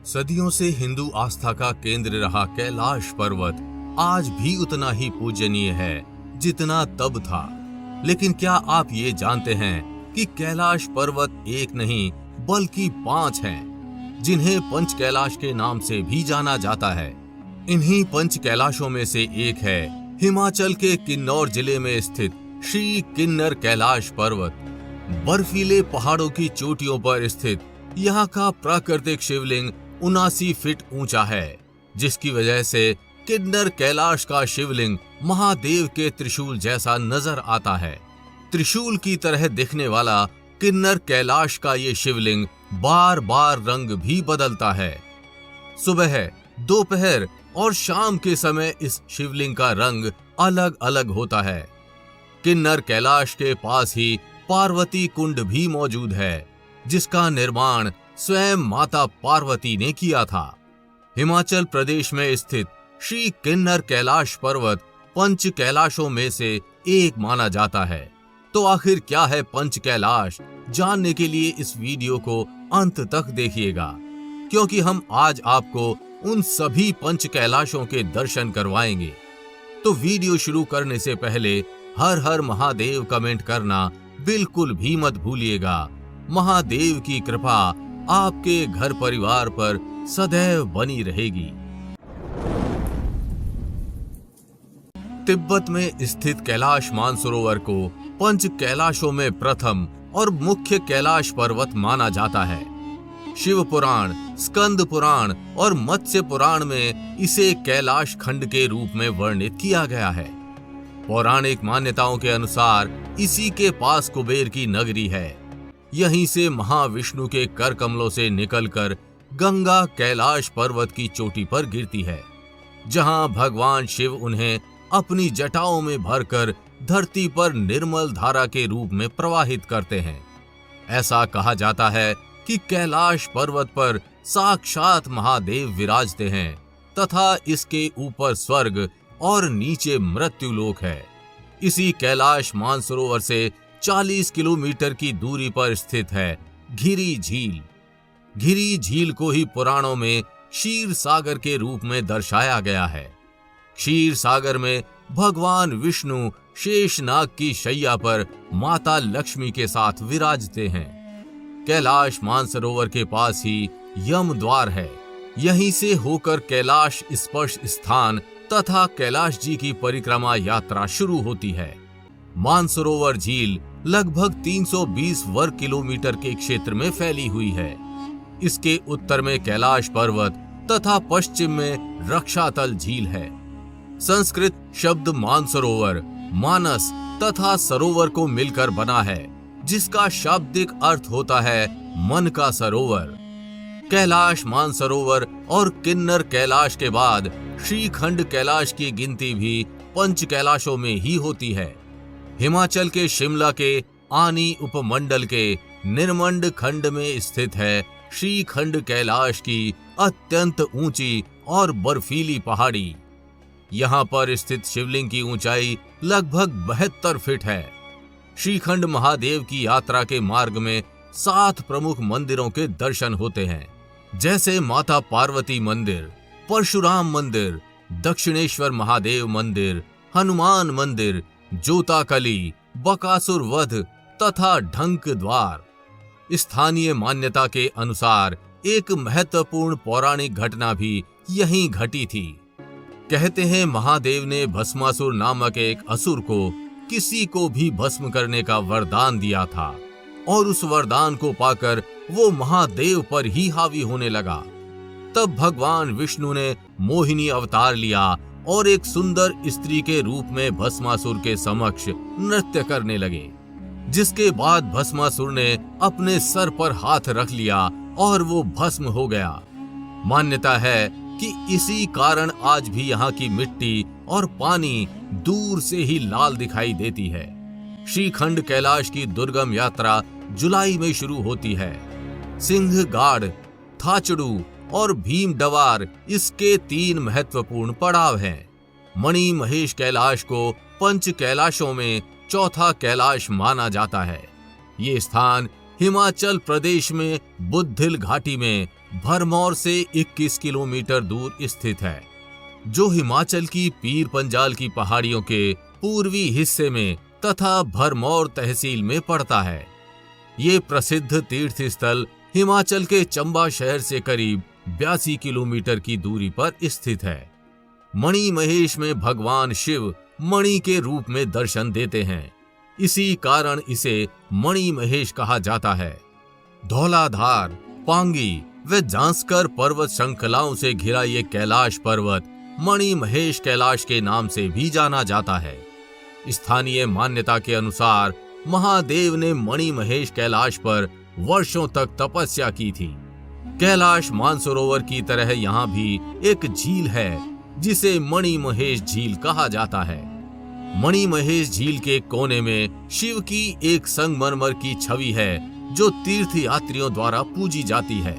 सदियों से हिंदू आस्था का केंद्र रहा कैलाश पर्वत आज भी उतना ही पूजनीय है जितना तब था। लेकिन क्या आप ये जानते हैं कि कैलाश पर्वत एक नहीं बल्कि 5 हैं, जिन्हें पंच कैलाश के नाम से भी जाना जाता है। इन्हीं पंच कैलाशों में से एक है हिमाचल के किन्नौर जिले में स्थित श्री किन्नर कैलाश पर्वत। बर्फीले पहाड़ों की चोटियों पर स्थित यहाँ का प्राकृतिक शिवलिंग 79 फीट ऊंचा है, जिसकी वजह से किन्नर कैलाश का शिवलिंग महादेव के त्रिशूल जैसा नजर आता है। त्रिशूल की तरह दिखने वाला किन्नर कैलाश का ये शिवलिंग बार बार रंग भी बदलता है। सुबह, दोपहर और शाम के समय इस शिवलिंग का रंग अलग अलग होता है। किन्नर कैलाश के पास ही पार्वती कुंड भी मौजूद है, जिसका निर्माण स्वयं माता पार्वती ने किया था। हिमाचल प्रदेश में स्थित श्री किन्नर कैलाश पर्वत पंच कैलाशों में से एक माना जाता है। तो आखिर क्या है पंच कैलाश? जानने के लिए इस वीडियो को अंत तक देखिएगा, क्योंकि हम आज आपको उन सभी पंच कैलाशों के दर्शन करवाएंगे। तो वीडियो शुरू करने से पहले हर हर महादेव कमेंट करना बिल्कुल भी मत भूलिएगा। महादेव की कृपा आपके घर परिवार पर सदैव बनी रहेगी। तिब्बत में स्थित कैलाश मानसरोवर को पंच कैलाशों में प्रथम और मुख्य कैलाश पर्वत माना जाता है। शिव पुराण, स्कंद पुराण और मत्स्य पुराण में इसे कैलाश खंड के रूप में वर्णित किया गया है। पौराणिक मान्यताओं के अनुसार इसी के पास कुबेर की नगरी है। यहीं से महाविष्णु के कर कमलों से निकलकर गंगा कैलाश पर्वत की चोटी पर गिरती है, जहां भगवान शिव उन्हें अपनी जटाओं में भरकर धरती पर निर्मल धारा के रूप में प्रवाहित करते हैं। ऐसा कहा जाता है कि कैलाश पर्वत पर साक्षात महादेव विराजते हैं तथा इसके ऊपर स्वर्ग और नीचे मृत्युलोक है। इसी कैलाश मानसरोवर से 40 किलोमीटर की दूरी पर स्थित है घिरी झील। घिरी झील को ही पुराणों में क्षीर सागर के रूप में दर्शाया गया है। क्षीर सागर में भगवान विष्णु शेषनाग की शैया पर माता लक्ष्मी के साथ विराजते हैं। कैलाश मानसरोवर के पास ही यम द्वार है। यहीं से होकर कैलाश स्पर्श स्थान तथा कैलाश जी की परिक्रमा यात्रा शुरू होती है। मानसरोवर झील लगभग 320 वर्ग किलोमीटर के क्षेत्र में फैली हुई है। इसके उत्तर में कैलाश पर्वत तथा पश्चिम में रक्षातल झील है। संस्कृत शब्द मानसरोवर मानस तथा सरोवर को मिलकर बना है, जिसका शाब्दिक अर्थ होता है मन का सरोवर। कैलाश मानसरोवर और किन्नर कैलाश के बाद श्रीखंड कैलाश की गिनती भी पंच कैलाशों में ही होती है। हिमाचल के शिमला के आनी उपमंडल के निर्मंड खंड में स्थित है श्रीखंड कैलाश की अत्यंत ऊंची और बर्फीली पहाड़ी। यहाँ पर स्थित शिवलिंग की ऊंचाई लगभग 72 फीट है। श्रीखंड महादेव की यात्रा के मार्ग में 7 प्रमुख मंदिरों के दर्शन होते हैं, जैसे माता पार्वती मंदिर, परशुराम मंदिर, दक्षिणेश्वर महादेव मंदिर, हनुमान मंदिर, जोताकली, बकासुर वध तथा ढंक द्वार। स्थानीय मान्यता के अनुसार एक महत्वपूर्ण पौराणिक घटना भी यहीं घटी थी। कहते हैं महादेव ने भस्मासुर नामक एक असुर को किसी को भी भस्म करने का वरदान दिया था, और उस वरदान को पाकर वो महादेव पर ही हावी होने लगा। तब भगवान विष्णु ने मोहिनी अवतार लिया और एक सुंदर स्त्री के रूप में भस्मासुर के समक्ष नृत्य करने लगे, जिसके बाद भस्मासुर ने अपने सर पर हाथ रख लिया और वो भस्म हो गया। मान्यता है कि इसी कारण आज भी यहाँ की मिट्टी और पानी दूर से ही लाल दिखाई देती है। श्रीखंड कैलाश की दुर्गम यात्रा जुलाई में शुरू होती है। सिंहगाड़, थाचड़ू और भीमडवार इसके 3 महत्वपूर्ण पड़ाव हैं। मणि महेश कैलाश को पंच कैलाशों में चौथा कैलाश माना जाता है। ये स्थान हिमाचल प्रदेश में बुद्धिल घाटी में भरमौर से 21 किलोमीटर दूर स्थित है, जो हिमाचल की पीर पंजाल की पहाड़ियों के पूर्वी हिस्से में तथा भरमौर तहसील में पड़ता है। ये प्रसिद्ध तीर्थ स्थल हिमाचल के चंबा शहर से करीब 82 किलोमीटर की दूरी पर स्थित है। मणि महेश में भगवान शिव मणि के रूप में दर्शन देते हैं, इसी कारण इसे मणि महेश कहा जाता है। धौलाधार, पांगी व जांस्कर पर्वत श्रृंखलाओं से घिरा ये कैलाश पर्वत मणि महेश कैलाश के नाम से भी जाना जाता है। स्थानीय मान्यता के अनुसार महादेव ने मणि महेश कैलाश पर वर्षों तक तपस्या की थी। कैलाश मानसरोवर की तरह यहाँ भी एक झील है, जिसे मणि महेश झील कहा जाता है। मणि महेश झील के कोने में शिव की एक संगमरमर की छवि है, जो तीर्थ यात्रियों द्वारा पूजी जाती है।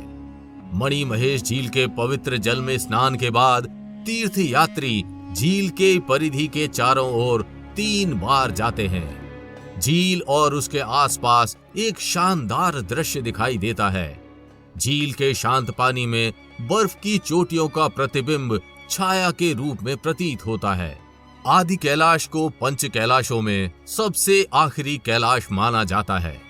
मणि महेश झील के पवित्र जल में स्नान के बाद तीर्थ यात्री झील के परिधि के चारों ओर 3 बार जाते हैं। झील और उसके आसपास एक शानदार दृश्य दिखाई देता है। झील के शांत पानी में बर्फ की चोटियों का प्रतिबिंब छाया के रूप में प्रतीत होता है। आदि कैलाश को पंच कैलाशों में सबसे आखिरी कैलाश माना जाता है।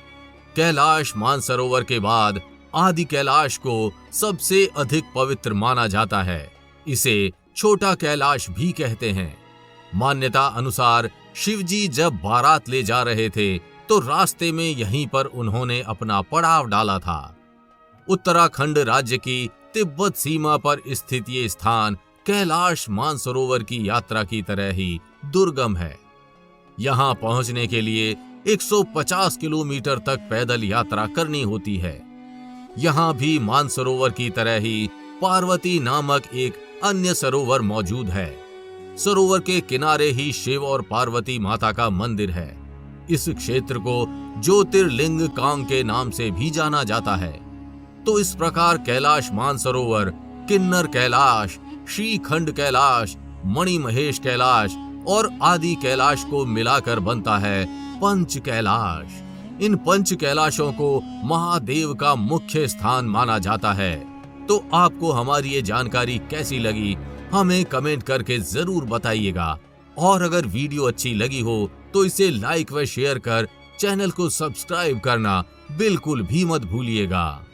कैलाश मानसरोवर के बाद आदि कैलाश को सबसे अधिक पवित्र माना जाता है। इसे छोटा कैलाश भी कहते हैं। मान्यता अनुसार शिवजी जब बारात ले जा रहे थे तो रास्ते में यहीं पर उन्होंने अपना पड़ाव डाला था। उत्तराखंड राज्य की तिब्बत सीमा पर स्थित ये स्थान कैलाश मानसरोवर की यात्रा की तरह ही दुर्गम है। यहाँ पहुंचने के लिए 150 किलोमीटर तक पैदल यात्रा करनी होती है। यहाँ भी मानसरोवर की तरह ही पार्वती नामक एक अन्य सरोवर मौजूद है। सरोवर के किनारे ही शिव और पार्वती माता का मंदिर है। इस क्षेत्र को ज्योतिर्लिंग कांग के नाम से भी जाना जाता है। तो इस प्रकार कैलाश मानसरोवर, किन्नर कैलाश, श्रीखंड कैलाश, मणि महेश कैलाश और आदि कैलाश को मिलाकर बनता है पंच कैलाश। इन पंच कैलाशों को महादेव का मुख्य स्थान माना जाता है। तो आपको हमारी ये जानकारी कैसी लगी, हमें कमेंट करके जरूर बताइएगा। और अगर वीडियो अच्छी लगी हो तो इसे लाइक व शेयर कर चैनल को सब्सक्राइब करना बिल्कुल भी मत भूलिएगा।